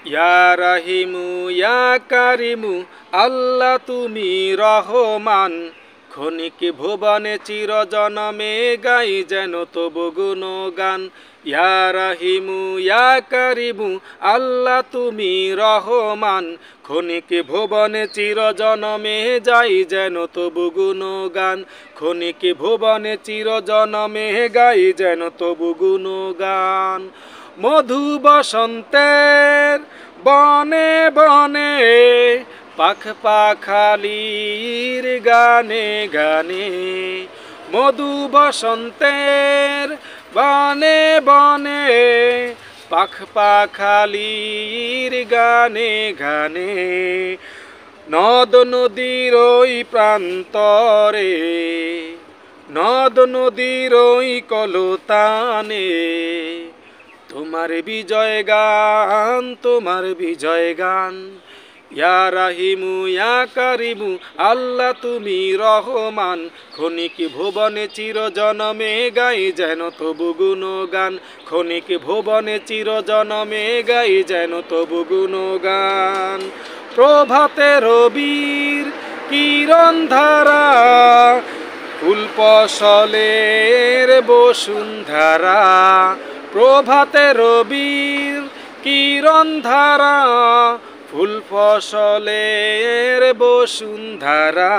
ইয়া রাহিমু ইয়া কারিমু আল্লাহ তুমি রহমান, ক্ষণিক ভুবনে চিরজনমে গাই যেন তবু গুণগান। ইয়া রাহিমু ইয়া কারিমু আল্লাহ তুমি রহমান, ক্ষণিক ভুবনে চিরজনমে যাই যেন তবু গুণগান। ক্ষণিক ভুবনে চিরজনমে গাই যেন তবু গুণগান। মধু বসন্তের বনে বনে, পাখ পাখালির গানে গানে। মধু বসন্তের বনে বনে, পাখ পাখালির গানে গানে। নদ নদীর ওই প্রান্তরে, নদ নদীর ওই কলতানে, তোমার বিজয় গান, তোমার বিজয় গান। ইয়া রাহিমু ইয়া কারিমু আল্লাহ তুমি রহমান, ক্ষণিক ভুবনে চিরজনমে গাই যেন তবু গুণগান। ক্ষণিক ভুবনে চিরজনমে গাই যেন তবু গুণগান। প্রভাতে রবির কিরণ ধারা, ফুল ফসলের বসুন্ধরা। প্রভাতে রবির কিরণ ধারা, ফুল ফসলের বসুন্ধরা।